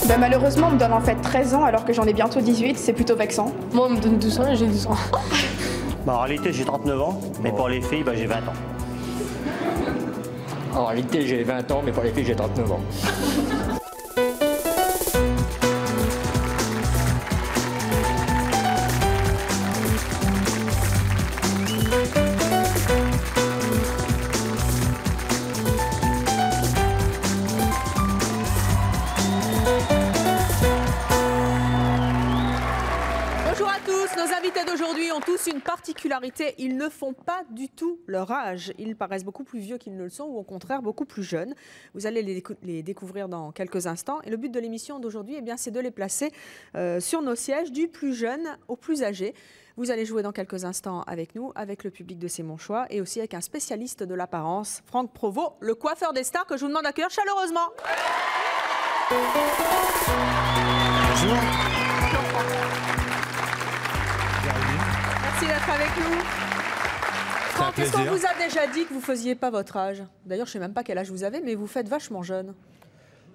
Bah, malheureusement, on me donne en fait 13 ans alors que j'en ai bientôt 18, c'est plutôt vexant. Moi, on me donne 12 ans et j'ai 12 ans. Bah, en réalité, j'ai 39 ans, mais pour les filles, bah, j'ai 20 ans. En réalité, j'ai 20 ans, mais pour les filles, j'ai 39 ans. Nos invités d'aujourd'hui ont tous une particularité, ils ne font pas du tout leur âge. Ils paraissent beaucoup plus vieux qu'ils ne le sont ou au contraire beaucoup plus jeunes. Vous allez les découvrir dans quelques instants. Et le but de l'émission d'aujourd'hui, eh bien, c'est de les placer sur nos sièges du plus jeune au plus âgé. Vous allez jouer dans quelques instants avec nous, avec le public de C'est mon choix et aussi avec un spécialiste de l'apparence, Franck Provost, le coiffeur des stars que je vous demande d'accueillir chaleureusement. Bonjour. Merci d'être avec nous. Franck, est-ce qu'on vous a déjà dit que vous ne faisiez pas votre âge? D'ailleurs, je ne sais même pas quel âge vous avez, mais vous faites vachement jeune.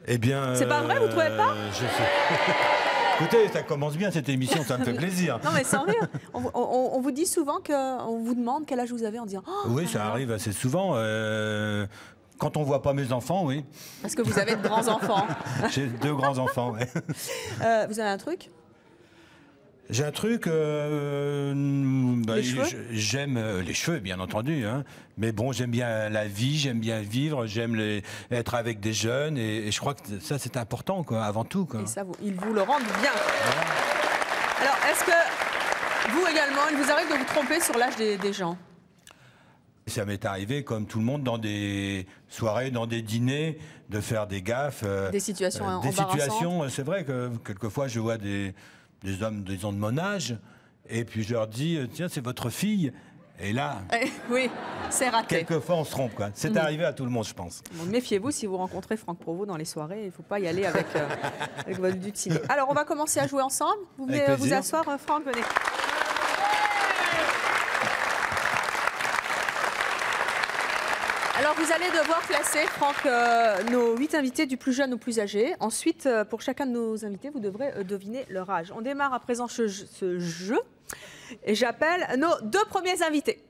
Eh bien... C'est pas vrai, vous ne trouvez pas? Écoutez, ça commence bien cette émission, ça me fait plaisir. Non mais sans rire, on vous dit souvent qu'on vous demande quel âge vous avez en disant oh, oui, ça arrive assez souvent. Quand on voit pas mes enfants, oui. Parce que vous avez de grands enfants. J'ai 2 grands enfants, oui. Vous avez un truc? J'ai un truc, j'aime les cheveux, bien entendu, hein. Mais bon, j'aime bien la vie, j'aime bien vivre, j'aime être avec des jeunes, et je crois que ça, c'est important, quoi, avant tout, quoi. Et ça, ils vous le rendent bien. Voilà. Alors, est-ce que vous également, il vous arrive de vous tromper sur l'âge des gens? Ça m'est arrivé, comme tout le monde, dans des soirées, dans des dîners, de faire des gaffes. Des situations embarrassantes. Des situations, c'est vrai que quelquefois, je vois des hommes, disons, de mon âge, et puis je leur dis, tiens, c'est votre fille. Et là, oui, c'est raté. Quelquefois, on se trompe, quoi. C'est arrivé à tout le monde, je pense. Bon, méfiez-vous, si vous rencontrez Franck Provost dans les soirées, il ne faut pas y aller avec votre but de ciné. Alors, on va commencer à jouer ensemble. Vous venez vous asseoir, Franck, venez. Alors, vous allez devoir classer, Franck, nos 8 invités du plus jeune au plus âgé. Ensuite, pour chacun de nos invités, vous devrez deviner leur âge. On démarre à présent ce jeu. Et j'appelle nos 2 premiers invités.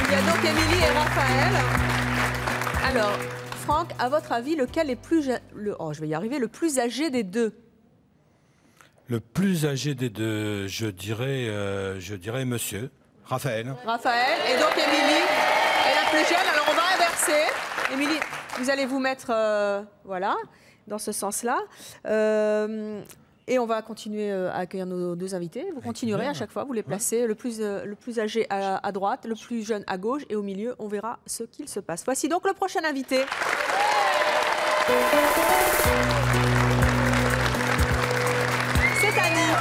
Il y a donc Émilie et Raphaël. Alors, Franck, à votre avis, lequel est le plus âgé des 2? Le plus âgé des 2, je dirais monsieur, Raphaël. Raphaël, et donc Émilie est la plus jeune. Alors on va inverser. Émilie, vous allez vous mettre, voilà, dans ce sens-là. Et on va continuer à accueillir nos 2 invités. Vous continuerez à chaque fois, vous les placez, le plus âgé à droite, le plus jeune à gauche, et au milieu, on verra ce qu'il se passe. Voici donc le prochain invité. C'est Annie.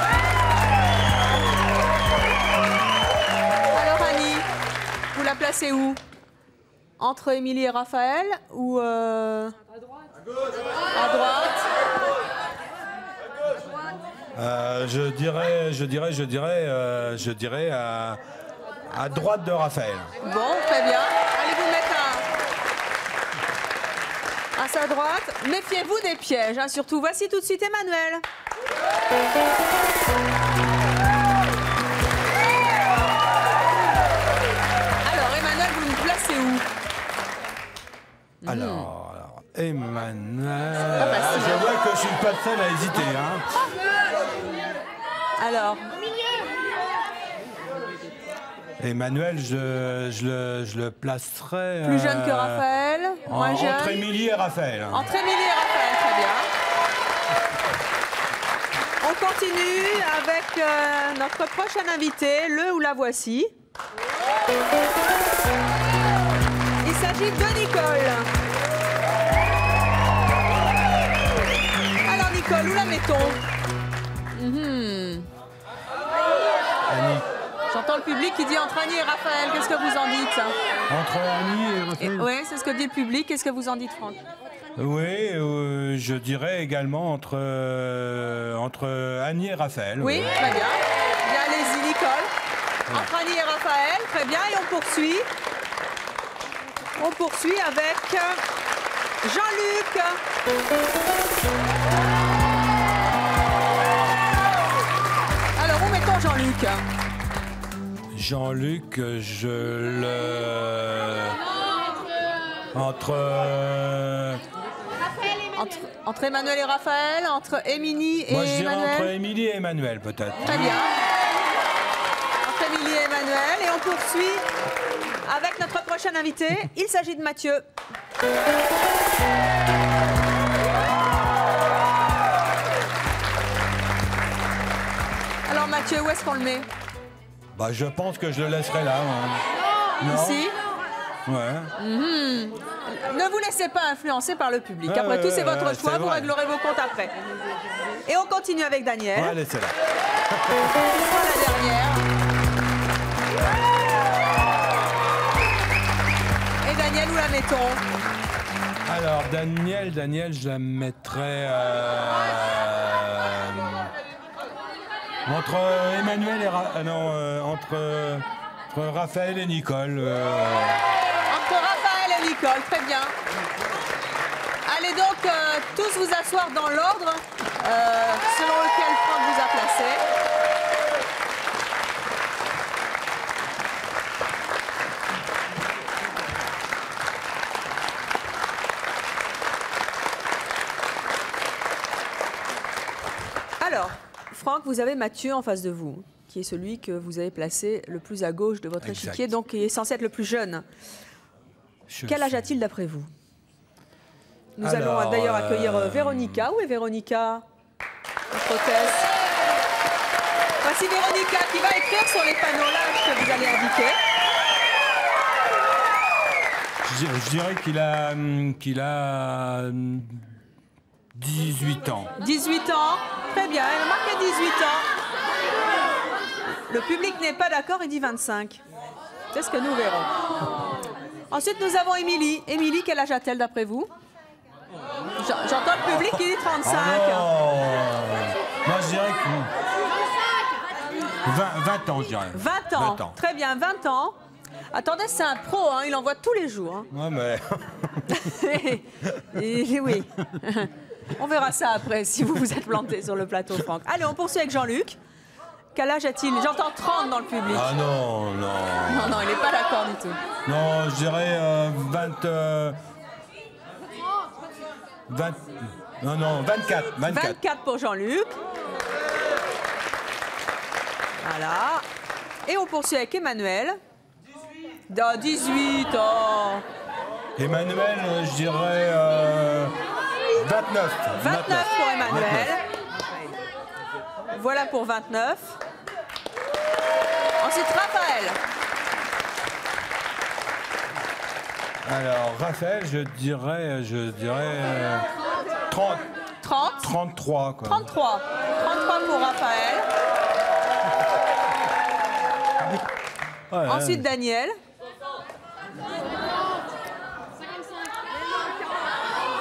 Alors Annie, vous la placez où? Entre Émilie et Raphaël ou à droite? À droite. Je dirais à droite de Raphaël. Bon, très bien. Allez vous mettre à sa droite. Méfiez-vous des pièges, hein, surtout. Voici tout de suite Emmanuel. Alors, Emmanuel, vous nous placez où? Alors, Emmanuel... facile. Je vois que je suis pas le seul à hésiter, hein. Alors... Emmanuel, je le placerai... Plus jeune que Raphaël, moins jeune. Entre Émilie et Raphaël. Entre Émilie et Raphaël, très bien. On continue avec notre prochain invité, le ou la voici. Il s'agit de Nicole. Alors Nicole, où la mettons? Annie. J'entends le public qui dit entre Annie et Raphaël. Qu'est-ce que vous en dites? Entre Annie et Raphaël. Oui, c'est ce que dit le public. Qu'est-ce que vous en dites, Franck? Oui, je dirais également entre Annie et Raphaël. Oui, très bien. Bien, allez-y, Nicole. Entre Annie et Raphaël, très bien. Et on poursuit. On poursuit avec Jean-Luc. Alors, où mettons Jean-Luc? Jean-Luc, je le... Entre Emmanuel et Raphaël, entre Émilie et Moi, je dirais Emmanuel. entre Émilie et Emmanuel, peut-être. Très bien. Entre Émilie et Emmanuel. Et on poursuit avec notre prochain invité. Il s'agit de Mathieu. Alors Mathieu, où est-ce qu'on le met? Bah, je pense que je le laisserai là. Non. Ici. Ouais. Ne vous laissez pas influencer par le public. Après tout, c'est votre choix. c'est Vous vrai. réglerez vos comptes après. Et on continue avec Daniel. Ouais, laissez-la. Ce sera la dernière. Et Daniel, où la mettons? Alors, Daniel, je la mettrais entre Emmanuel et entre Raphaël et Nicole. Entre Raphaël et Nicole, très bien. Allez donc tous vous asseoir dans l'ordre selon lequel Franck vous a placé. Alors, Franck, vous avez Mathieu en face de vous, qui est celui que vous avez placé le plus à gauche de votre Exact. échiquier, donc qui est censé être le plus jeune. Quel âge a-t-il d'après vous? Nous allons d'ailleurs accueillir Véronica. Où est Véronica? Notre hôtesse. Voici Véronica qui va écrire sur les panneaux l'âge que vous allez indiquer. Je dirais qu'il a 18 ans. 18 ans. Très bien, elle a marqué 18 ans. Le public n'est pas d'accord, il dit 25. C'est ce que nous verrons. Ensuite, nous avons Émilie. Émilie, quel âge a-t-elle d'après vous? J'entends le public qui dit 35. Moi, je dirais que 20 ans, je dirais. 20 ans. Très bien, 20 ans. Attendez, c'est un pro, hein, il envoie tous les jours. Hein. Ouais, mais... Et oui. On verra ça après, si vous vous êtes planté sur le plateau, Franck. Allez, on poursuit avec Jean-Luc. Quel âge a-t-il? J'entends 30 dans le public. Ah non. Non, il n'est pas d'accord du tout. Non, je dirais 24. 24 pour Jean-Luc. Voilà. Et on poursuit avec Emmanuel. 18 ans. Emmanuel, je dirais 29. 29 pour Emmanuel. Voilà pour 29. Ensuite, Raphaël. Alors, Raphaël, je dirais 30. 30. 33, quoi. 33. 33 pour Raphaël. Ouais, Ensuite, Daniel.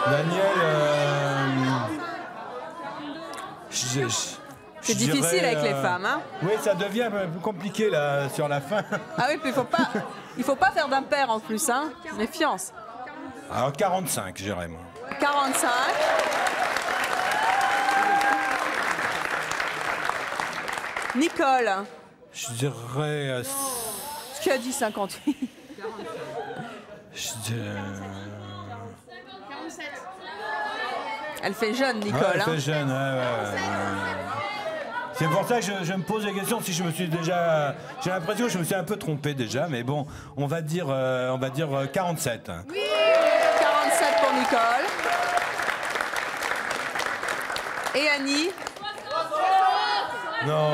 Daniel, C'est difficile avec les femmes, hein? Oui, ça devient un peu plus compliqué là sur la fin. Ah oui, puis il faut pas faire d'impair en plus, hein? Méfiance. Alors 45, j'irais moi. 45. Nicole. Je dirais. Tu as dit 58. Je dirais. Elle fait jeune, Nicole. Ouais, elle hein. fait jeune, ouais. C'est pour ça que je me pose la question si je me suis déjà. J'ai l'impression que je me suis un peu trompé déjà, mais bon, on va dire 47. Oui, 47 pour Nicole. Et Annie? Non.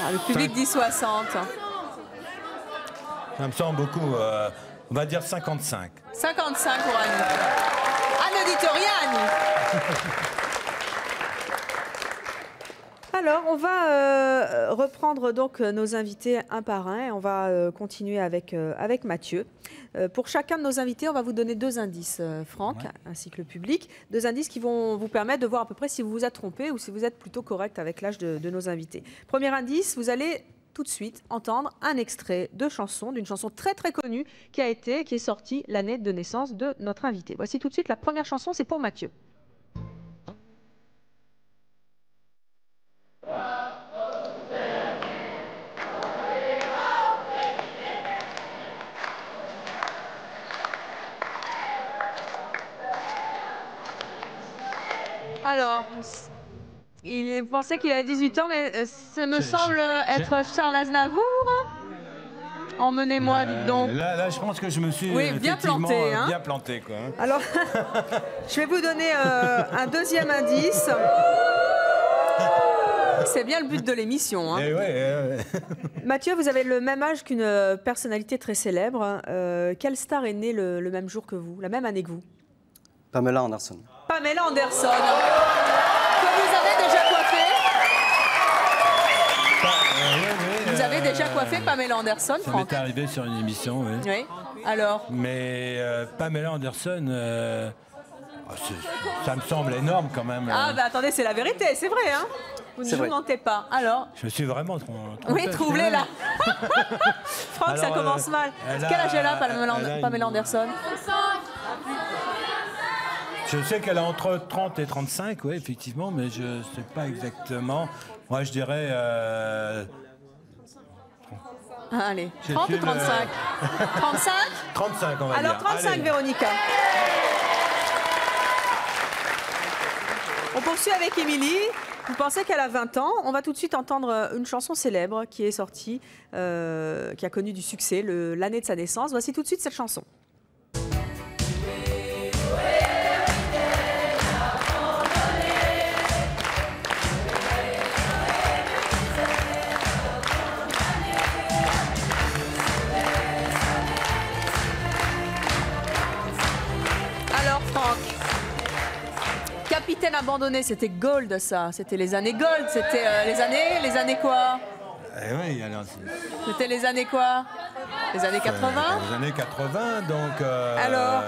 Ah, le public dit 60. Ça me semble beaucoup. On va dire 55. 55 pour Annie. Ah, ne dites rien, Annie. Alors, on va reprendre donc nos invités un par un. On va continuer avec Mathieu. Pour chacun de nos invités, on va vous donner 2 indices, Franck, ainsi que le public. 2 indices qui vont vous permettre de voir à peu près si vous vous êtes trompé ou si vous êtes plutôt correct avec l'âge de nos invités. Premier indice, vous allez tout de suite entendre un extrait de chanson, d'une chanson très très connue qui est sortie l'année de naissance de notre invité. Voici tout de suite la première chanson, c'est pour Mathieu. Alors, il pensait qu'il avait 18 ans, mais ça me semble être Charles Aznavour. Emmenez-moi, dites donc. Là, je pense que je me suis bien planté. Hein. Bien planté, quoi. Alors, je vais vous donner un deuxième indice. C'est bien le but de l'émission. Hein. Mathieu, vous avez le même âge qu'une personnalité très célèbre. Quelle star est née le même jour que vous, la même année que vous? Pamela Anderson. Pamela Anderson. Que vous avez déjà coiffé. Vous avez déjà coiffé Pamela Anderson, Ça Franck? m'est arrivé sur une émission, oui. Oui. Alors? Mais Pamela Anderson, ça me semble énorme quand même. Ah, bah attendez, c'est la vérité, c'est vrai, hein? Vous ne vous mentez pas. Alors? Je me suis vraiment trompé. Oui, troublé là. Franck, Alors, ça commence mal. Quel âge elle a, Pamela Anderson? Je sais qu'elle a entre 30 et 35, oui, effectivement, mais je ne sais pas exactement. Moi, je dirais... Allez, 30 ou 35 35 35, on va dire. Alors, 35, allez. Véronica. On poursuit avec Émilie. Vous pensez qu'elle a 20 ans. On va tout de suite entendre une chanson célèbre qui est sortie, qui a connu du succès l'année de sa naissance. Voici tout de suite cette chanson. Capitaine abandonné, c'était Gold, ça. C'était les années Gold. C'était les années quoi? Oui, alors... C'était les années quoi? Les années 80? Les années 80, donc... Alors?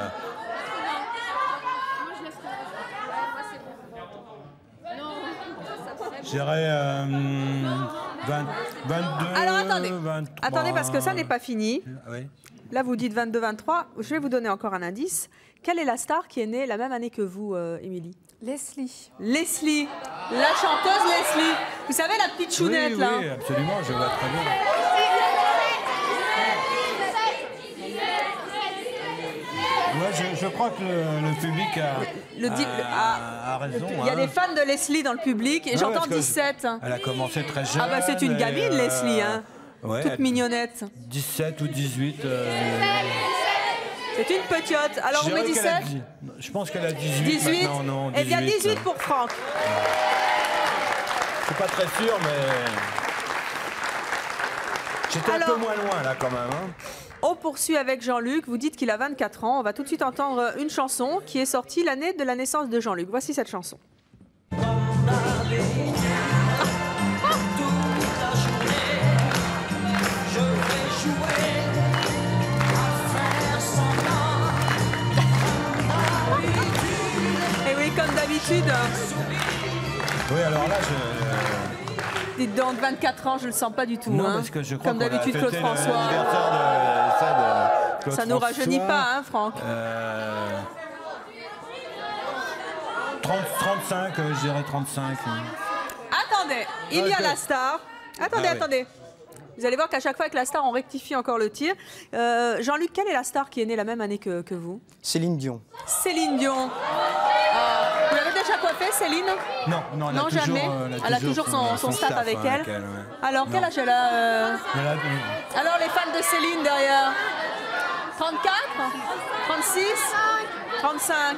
Je dirais 22... Alors, attendez. 23... Attendez, parce que ça n'est pas fini. Oui. Là, vous dites 22-23. Je vais vous donner encore un indice. Quelle est la star qui est née la même année que vous, Émilie? Leslie. Leslie. La chanteuse Leslie. Vous savez, la petite chounette, oui, là? Oui, absolument, je vois très bien. Moi, je crois que le public a raison. Il y a des fans de Leslie dans le public, et j'entends 17. Elle a commencé très jeune. Ah bah c'est une gamine, Leslie, hein. Ouais, toute mignonnette. 17 ou 18. C'est une petite. Alors on met 17 ? Je pense qu'elle a 18. 18 maintenant, non, 18. Eh bien 18 pour Franck. Je suis pas très sûr, mais... J'étais un peu moins loin, là, quand même. Hein. On poursuit avec Jean-Luc. Vous dites qu'il a 24 ans. On va tout de suite entendre une chanson qui est sortie l'année de la naissance de Jean-Luc. Voici cette chanson. Et oui, comme d'habitude. Oui, alors là, Dites donc, 24 ans, je le sens pas du tout. Non, hein. parce que je crois comme d'habitude, Claude François. Claude ça nous rajeunit pas, hein, Franck. 35, je dirais 35. Attendez, il y a la star. Attendez. Vous allez voir qu'à chaque fois avec la star, on rectifie encore le tir. Jean-Luc, quelle est la star qui est née la même année que vous? Céline Dion. Céline Dion. Vous l'avez déjà coiffée, Céline? Non, jamais. Elle a toujours son staff avec elle. Ouais. Alors, quel âge elle a Alors, les fans de Céline derrière? 34? 36? 35?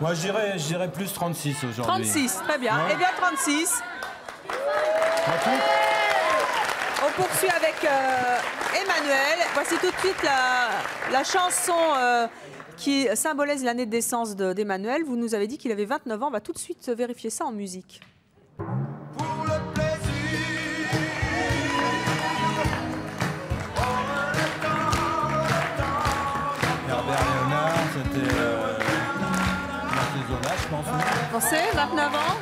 Moi, je dirais plus 36 aujourd'hui. 36, très bien. Eh bien, 36. On poursuit avec Emmanuel. Voici tout de suite la chanson qui symbolise l'année de naissance d'Emmanuel. Vous nous avez dit qu'il avait 29 ans. On va tout de suite vérifier ça en musique. Pour le plaisir 29 ans,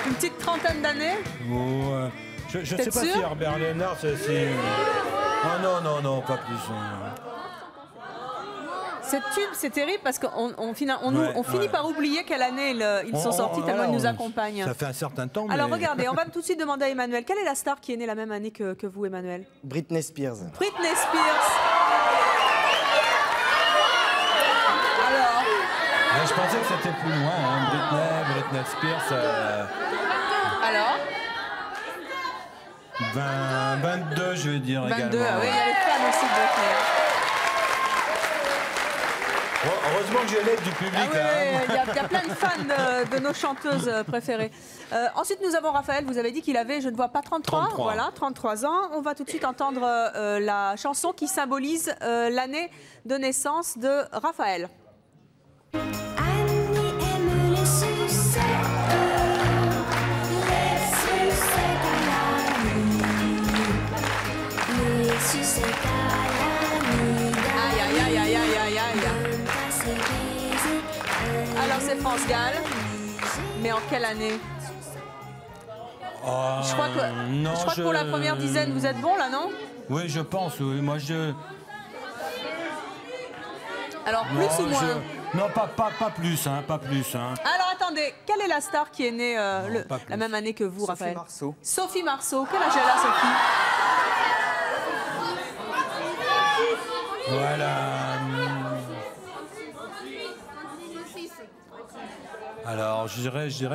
une petite trentaine d'années. Oh, je ne sais T'es pas si sûr Herbert Léonard, c'est... Oh non, pas plus. Cette tube, c'est terrible parce qu'on finit par oublier quelle année ils sont sortis tellement ils nous accompagnent. Ça fait un certain temps, mais... Alors regardez, on va tout de suite demander à Emmanuel. Quelle est la star qui est née la même année que vous, Emmanuel? Britney Spears. Britney Spears. Alors, Mais je pensais que c'était plus loin, hein. Britney Spears. alors 22, je vais dire 22, également. ah oui, il y a les fans aussi de Britney. Bon, heureusement que j'ai l'aide du public. Ah oui, hein. il y a plein de fans de nos chanteuses préférées. Ensuite, nous avons Raphaël. Vous avez dit qu'il avait, je ne vois pas, 33. 33. Voilà, 33 ans. On va tout de suite entendre la chanson qui symbolise l'année de naissance de Raphaël. Annie aime les sucettes à la nuit, les sucettes à la nuit. Aïe, aïe, aïe, aïe, aïe, aïe, aïe. Alors, c'est France Gall. Mais en quelle année? Je crois que pour la première dizaine, vous êtes bon, là, non? Oui, je pense, oui. Moi, Alors, plus ou moins? Non, pas plus, hein, pas plus. Hein. Alors, attendez. Quelle est la star qui est née pas plus. la même année que vous, Raphaël? Marceau. Sophie Marceau. Quel âge elle a, Sophie? Voilà. Alors, je dirais, je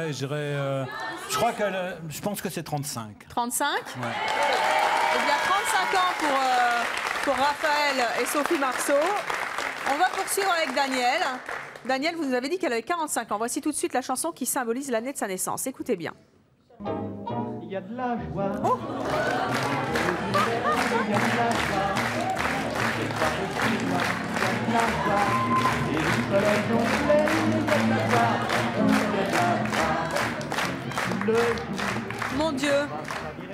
pense que c'est 35. 35? Ouais. Eh bien, 35 ans pour Raphaël et Sophie Marceau. On va poursuivre avec Daniel. Daniel, vous nous avez dit qu'elle avait 45 ans. Voici tout de suite la chanson qui symbolise l'année de sa naissance. Écoutez bien. Il y a de la joie. Oh. Il y a de la joie. C'est pas possible. Il y a de la joie. Et le soleil nous plaît. Il y a de la joie. Il y a de la joie. Mon Dieu.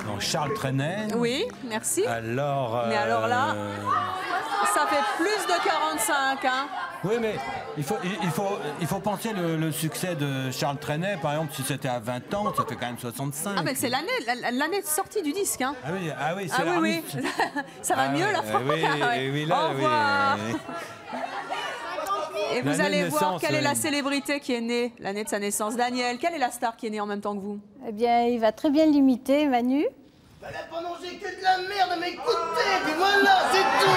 Donc, Charles Trenet. Oui, merci. Alors... Mais alors là, ça fait plus de 45, hein. Oui, mais il faut penser le succès de Charles Trenet. Par exemple, si c'était à 20 ans, ça fait quand même 65. Ah, mais c'est l'année de sortie du disque, hein. Ah oui, c'est Ah oui, oui. Ça va mieux, la France. Oui, là, Au revoir. oui. Et vous L'année allez de voir naissance, quelle est la oui. célébrité qui est née l'année de sa naissance. Daniel, quelle est la star qui est née en même temps que vous? Eh bien, il va très bien l'imiter, Manu. Bah là, pendant j'ai que de la merde, mais écoutez, puis voilà, c'est tout.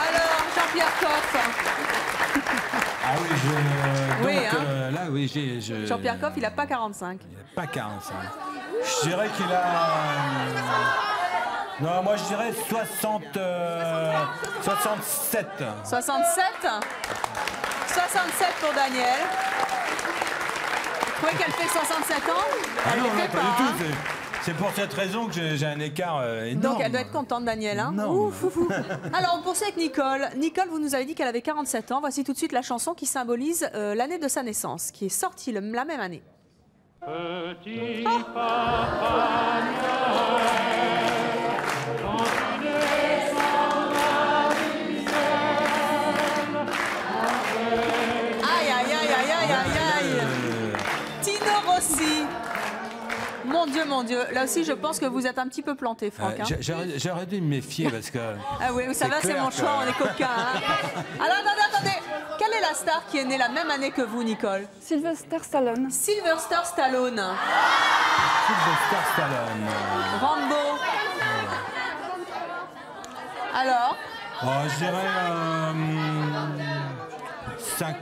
Alors, Jean-Pierre Coff. Ah oui, Oui, donc, hein. là, oui, j'ai... Jean-Pierre Coff, il n'a pas 45. Il n'a pas 45. Je dirais qu'il a... Non, moi je dirais 67. 67 67 pour Daniel. Vous trouvez qu'elle fait 67 ans? Ah Elle non, les fait pas pas, du hein. tout. C'est pour cette raison que j'ai un écart énorme. Donc elle doit être contente, Daniel. Hein. Ouf, ouf, ouf. Alors on poursuit avec Nicole. Nicole, vous nous avez dit qu'elle avait 47 ans. Voici tout de suite la chanson qui symbolise l'année de sa naissance, qui est sortie la même année. Petit papa Noël, quand tu descendras du ciel, Aïe, aïe, aïe, aïe, aïe, aïe, aïe. Tino Rossi. Mon Dieu. Là aussi, je pense que vous êtes un petit peu planté, Franck. Hein. J'aurais dû me méfier parce que... Ah oui, ça va, c'est mon choix, on est coquins. Hein. Alors, attendez. Quelle est la star qui est née la même année que vous, Nicole? Sylvester Stallone. Sylvester Stallone. Sylvester Stallone. Rambo. Alors? Oh, je dirais... 5...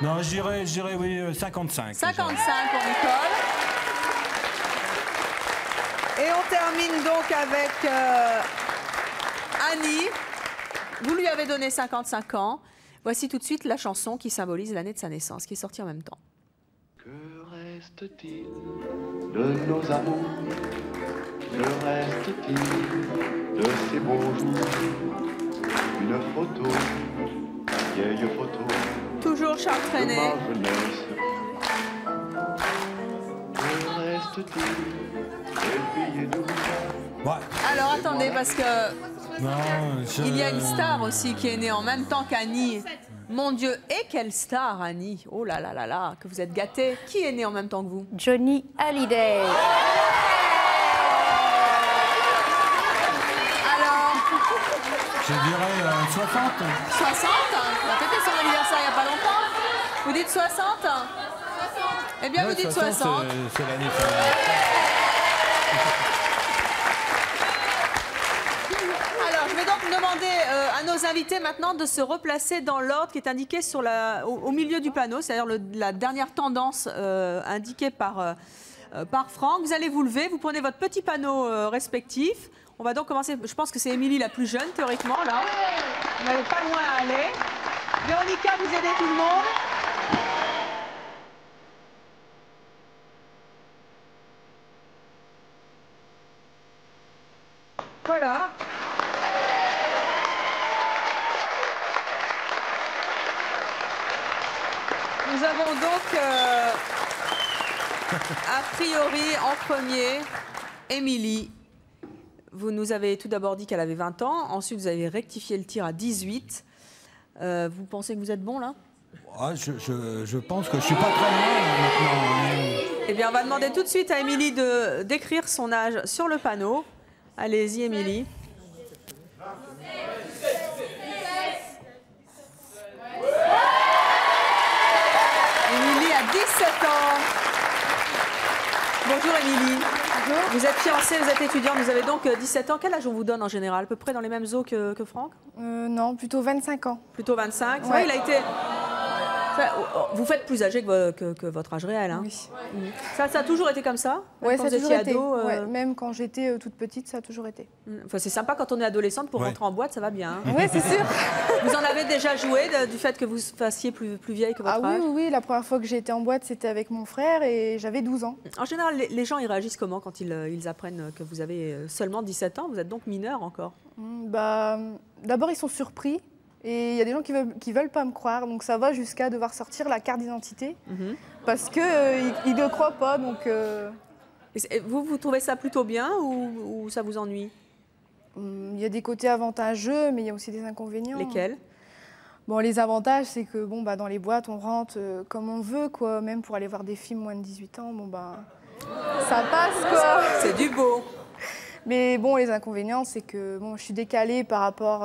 Non, je dirais oui, 55. 55 pour Nicole. Et on termine donc avec Annie. Vous lui avez donné 55 ans. Voici tout de suite la chanson qui symbolise l'année de sa naissance, qui est sortie en même temps. que reste-t-il de nos amours? Que reste-t-il de ces beaux jours? Une photo, vieille photo. Toujours Charles de Trenet. ma jeunesse. Que reste-t-il des filles douces? Ouais. Alors attendez, parce que Non, il y a une star aussi qui est née en même temps qu'Annie. Mon Dieu, et quelle star, Annie. Oh là là là là, que vous êtes gâtée. Qui est né en même temps que vous? Johnny Hallyday. Alors, Je dirais 60. 60. Il a fêté son anniversaire il n'y a pas longtemps. Vous dites 60? Eh bien, vous dites 60. C'est l'année. Alors, je vais donc demander à nos invités maintenant de se replacer dans l'ordre qui est indiqué sur au milieu du panneau, c'est-à-dire la dernière tendance indiquée par Franck. Vous allez vous lever, vous prenez votre petit panneau respectif. On va donc commencer, je pense que c'est Émilie la plus jeune, théoriquement, là. Vous n'avez pas loin à aller. Véronica, vous aidez tout le monde. Voilà. Nous avons donc, a priori, en premier, Émilie. Vous nous avez tout d'abord dit qu'elle avait 20 ans. Ensuite, vous avez rectifié le tir à 18. Vous pensez que vous êtes bon, là? Je pense que je suis pas très loin maintenant. Eh bien, on va demander tout de suite à Émilie d'écrire son âge sur le panneau. Allez-y, Émilie. Émilie a 17 ans. Bonjour, Émilie. Bonjour. Vous êtes fiancée, vous êtes étudiante, vous avez donc 17 ans. Quel âge on vous donne en général? À peu près dans les mêmes eaux que Franck? Non, plutôt 25 ans. Plutôt 25? Ouais. Ouais, il a été... Vous faites plus âgé que votre âge réel, hein? Oui. Ça a toujours été comme ça? Oui, quand ça a vous toujours étiez été. ado, Ouais, même quand j'étais toute petite, ça a toujours été. Enfin, c'est sympa quand on est adolescente pour rentrer en boîte, ça va bien. Hein. Oui, c'est sûr. Vous en avez déjà joué du fait que vous fassiez plus vieille que votre âge? Oui, la première fois que j'ai été en boîte, c'était avec mon frère et j'avais 12 ans. En général, les gens, ils réagissent comment quand ils apprennent que vous avez seulement 17 ans? Vous êtes donc mineur encore? D'abord, ils sont surpris. Et il y a des gens qui veulent pas me croire, donc ça va jusqu'à devoir sortir la carte d'identité, parce qu'ils ne croient pas. Donc, Vous trouvez ça plutôt bien ou ça vous ennuie? Il y a des côtés avantageux, mais il y a aussi des inconvénients. Lesquels? Bon, les avantages, c'est que dans les boîtes, on rentre comme on veut, quoi. Même pour aller voir des films moins de 18 ans, ça passe, quoi. C'est du beau. Mais bon, les inconvénients, c'est que je suis décalée par rapport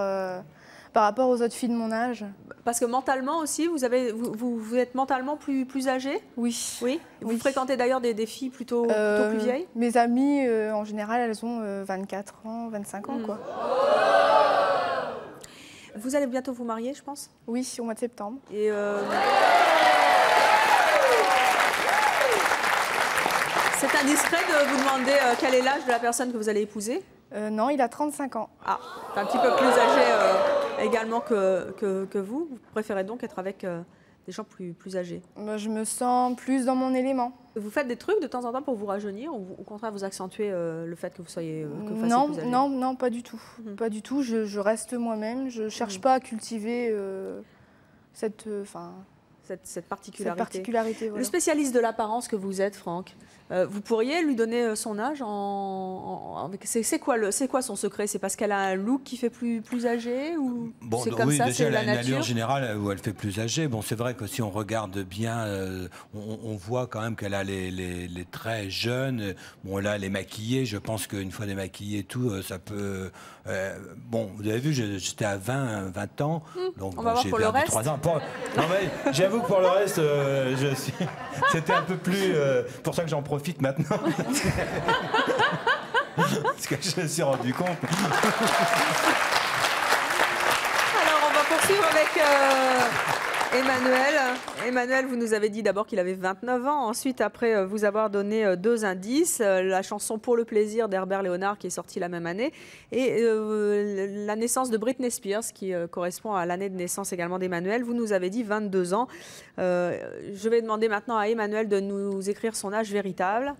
aux autres filles de mon âge. Parce que mentalement aussi, vous êtes mentalement plus âgée? Oui. Oui. Vous fréquentez d'ailleurs des filles plutôt plus vieilles? Mes amies, en général, elles ont 24 ans, 25 ans, quoi. Vous allez bientôt vous marier, je pense? Oui, au mois de septembre. Et c'est indiscret de vous demander quel est l'âge de la personne que vous allez épouser? Non, il a 35 ans. Ah, un petit peu plus âgé également que vous. Vous préférez donc être avec des gens plus âgés? Je me sens plus dans mon élément. Vous faites des trucs de temps en temps pour vous rajeunir ou au contraire vous accentuez le fait que vous soyez plus âgé? Non, pas du tout. Pas du tout. Je reste moi-même. Je ne cherche pas à cultiver cette particularité. Voilà. Le spécialiste de l'apparence que vous êtes, Franck, vous pourriez lui donner son âge c'est quoi son secret? C'est parce qu'elle a un look qui fait plus âgé ou c'est comme ça, déjà c'est elle la a une allure nature? générale où elle fait plus âgée. Bon, c'est vrai que si on regarde bien, on voit quand même qu'elle a les traits jeunes. Bon, là, elle est maquillée. Je pense qu'une fois démaquillée et tout, ça peut... bon, vous avez vu, j'étais à 20 ans. Donc, on va voir j'ai pour le perdu reste. 3 ans. Non, mais j'avoue que pour le reste, c'était un peu plus... pour ça que j'en profite maintenant. Parce que je me suis rendu compte. Alors, on va poursuivre avec Emmanuel. Emmanuel, vous nous avez dit d'abord qu'il avait 29 ans. Ensuite, après vous avoir donné 2 indices, la chanson Pour le plaisir d'Herbert Léonard qui est sortie la même année et la naissance de Britney Spears qui correspond à l'année de naissance également d'Emmanuel. Vous nous avez dit 22 ans. Je vais demander maintenant à Emmanuel de nous écrire son âge véritable.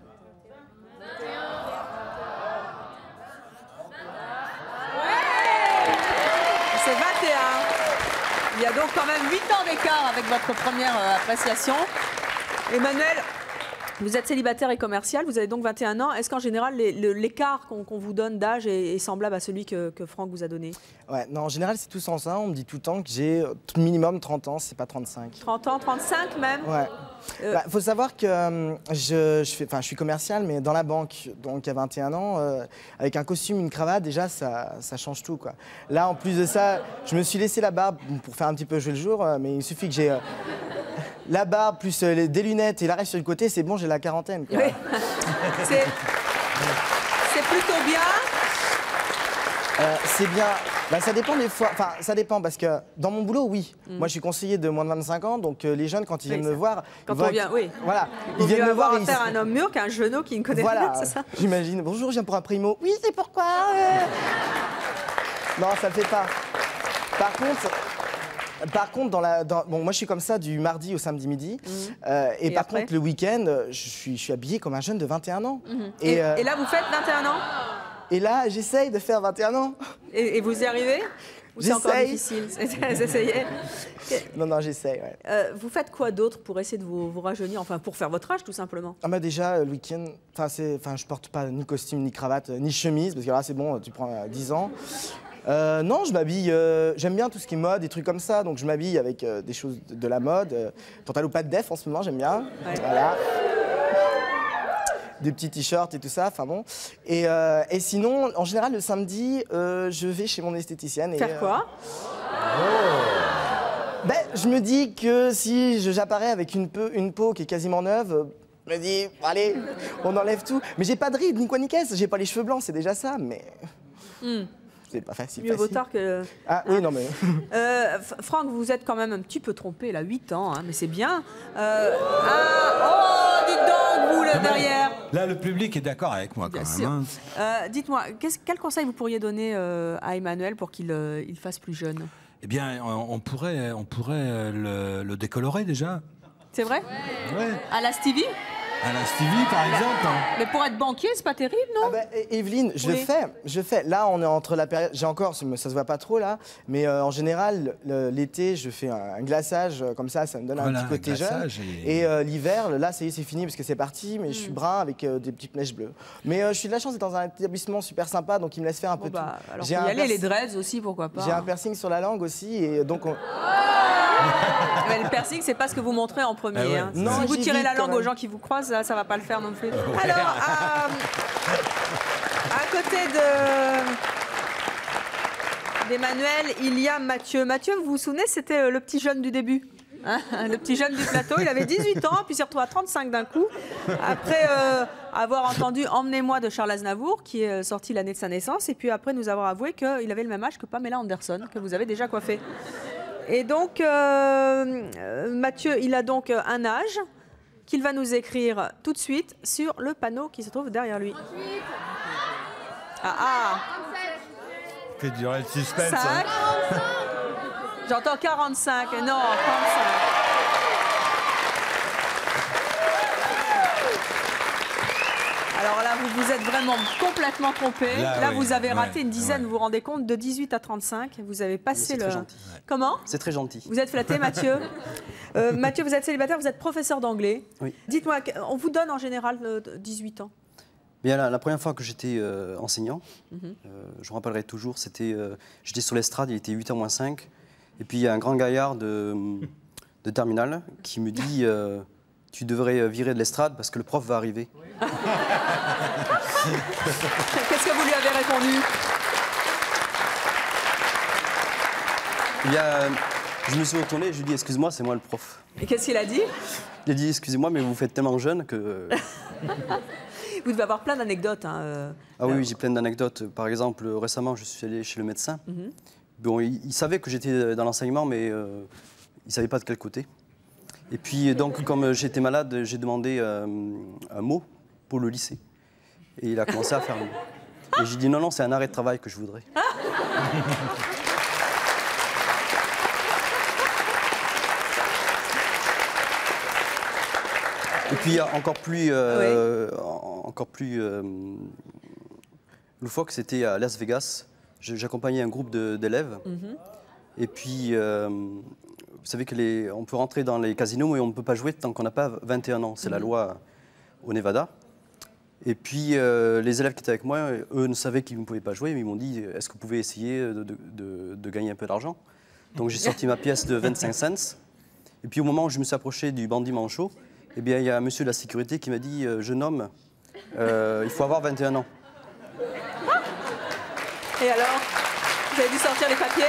C'est 21. Il y a donc quand même 8 ans d'écart avec votre première appréciation. Emmanuel, Vous êtes célibataire et commercial, vous avez donc 21 ans. Est-ce qu'en général, l'écart qu'on vous donne d'âge est semblable à celui que Franck vous a donné? Ouais, non, en général, c'est tout sans ça. On me dit tout le temps que j'ai minimum 30 ans, c'est pas 35. 30 ans, 35 même? Ouais. Faut savoir que je suis commercial, mais dans la banque, donc à 21 ans, avec un costume, une cravate, déjà, ça change tout, quoi. Là, en plus de ça, je me suis laissé la barbe pour faire un petit peu jouer le jour, mais il suffit que j'ai la barbe plus des lunettes et la reste sur le côté, c'est bon, j'ai la quarantaine, quoi. Oui. C'est plutôt bien. C'est bien. Bah, ça dépend des fois. Enfin, ça dépend parce que dans mon boulot, oui. Moi, je suis conseiller de moins de 25 ans, donc les jeunes, quand ils viennent me voir, oui. Voilà. Ils viennent me voir. Faire un homme mûr qu'un genou qui ne connaît rien, c'est ça? J'imagine. Bonjour, je viens pour un primo. Oui, c'est pourquoi Non, ça le fait pas. Par contre, bon, moi je suis comme ça du mardi au samedi midi. Et par contre, le week-end, je suis habillé comme un jeune de 21 ans. Et là, vous faites 21 ans? Et là, j'essaye de faire 21 ans. Et vous y arrivez? Ou c'est encore difficile? Vous essayez? Non, j'essaye, ouais. Vous faites quoi d'autre pour essayer de vous rajeunir? Enfin, pour faire votre âge, tout simplement. Ah bah déjà, le week-end, je porte pas ni costume, ni cravate, ni chemise, parce que là, c'est bon, tu prends 10 ans. Non, je m'habille, j'aime bien tout ce qui est mode, des trucs comme ça, donc je m'habille avec des choses de la mode. Pantalon ou pas de def en ce moment, j'aime bien. Ouais. Voilà. Des petits t-shirts et tout ça, enfin bon. Et sinon, en général, le samedi, je vais chez mon esthéticienne. Faire quoi? Je me dis que si j'apparais avec une peau qui est quasiment neuve, je me dis, allez, on enlève tout. Mais j'ai pas de rides, ni quoi ni qu'est-ce, j'ai pas les cheveux blancs, c'est déjà ça, mais... C'est pas facile. Mieux vaut tard que... Ah oui, non mais... Franck, vous êtes quand même un petit peu trompé, là, 8 ans, hein, mais c'est bien. Oh, dites donc, vous, là, derrière. Là, le public est d'accord avec moi, quand même. Dites-moi, quel conseil vous pourriez donner à Emmanuel pour qu'il fasse plus jeune? Eh bien, on pourrait le décolorer, déjà. C'est vrai? Ouais. À la Stevie? À la Stevie, par exemple. Mais pour être banquier, c'est pas terrible, non? Evelyne, je le fais. Là, on est entre la période... J'ai encore, ça se voit pas trop, là. Mais en général, l'été, je fais un glaçage, comme ça me donne un petit côté jeune. Et l'hiver, là, ça y est, c'est fini, parce que c'est parti. Mais je suis brun avec des petites mèches bleues. Mais je suis de la chance d'être dans un établissement super sympa, donc il me laisse faire un peu tout. Alors, faut y aller, les dreads aussi, pourquoi pas. J'ai un piercing sur la langue aussi, et donc... Mais le piercing, c'est pas ce que vous montrez en premier. Hein. Non, si vous tirez la langue aux gens qui vous croisent, là, ça va pas le faire non plus. Alors, à côté d'Emmanuel, il y a Mathieu. Mathieu, vous vous souvenez, c'était le petit jeune du début. Hein, le petit jeune du plateau, il avait 18 ans, puis il s'est retrouvé à 35 d'un coup, après avoir entendu « Emmenez-moi » de Charles Aznavour, qui est sorti l'année de sa naissance, et puis après nous avoir avoué qu'il avait le même âge que Pamela Anderson, que vous avez déjà coiffé. Et donc, Mathieu, il a donc un âge qu'il va nous écrire tout de suite sur le panneau qui se trouve derrière lui. Fait durer le suspense. Hein. J'entends 45. Non, 35. Alors là, vous vous êtes vraiment complètement trompé. Là, vous avez raté une dizaine, vous vous rendez compte, de 18 à 35. Vous avez passé le... Très gentil. Comment? C'est très gentil. Vous êtes flatté, Mathieu. Mathieu, vous êtes célibataire, vous êtes professeur d'anglais. Oui. Dites-moi, on vous donne en général 18 ans? Bien, la première fois que j'étais enseignant, je me rappellerai toujours, j'étais sur l'estrade, il était 8h moins 5. Et puis il y a un grand gaillard de terminale qui me dit tu devrais virer de l'estrade parce que le prof va arriver. Qu'est-ce que vous lui avez répondu? Je me suis retourné et je lui ai dit excuse-moi, c'est moi le prof. Et qu'est-ce qu'il a dit? Il a dit excusez-moi, mais vous faites tellement jeune que... Vous devez avoir plein d'anecdotes. Hein, Ah oui, j'ai plein d'anecdotes. Par exemple, récemment, je suis allé chez le médecin. Bon, il savait que j'étais dans l'enseignement, mais il ne savait pas de quel côté. Et puis, donc, comme j'étais malade, j'ai demandé un mot pour le lycée. Et il a commencé à faire le mot. Et j'ai dit non, c'est un arrêt de travail que je voudrais. Et puis, encore plus loufoque, c'était à Las Vegas. J'accompagnais un groupe d'élèves. Et puis, vous savez qu'on peut rentrer dans les casinos, mais on ne peut pas jouer tant qu'on n'a pas 21 ans. C'est la loi au Nevada. Et puis les élèves qui étaient avec moi, eux ne savaient qu'ils ne pouvaient pas jouer, mais ils m'ont dit est-ce que vous pouvez essayer de gagner un peu d'argent? Donc j'ai sorti ma pièce de 25 cents. Et puis au moment où je me suis approché du bandit manchot, eh bien, il y a un monsieur de la sécurité qui m'a dit jeune homme, il faut avoir 21 ans. Et alors, vous avez dû sortir les papiers?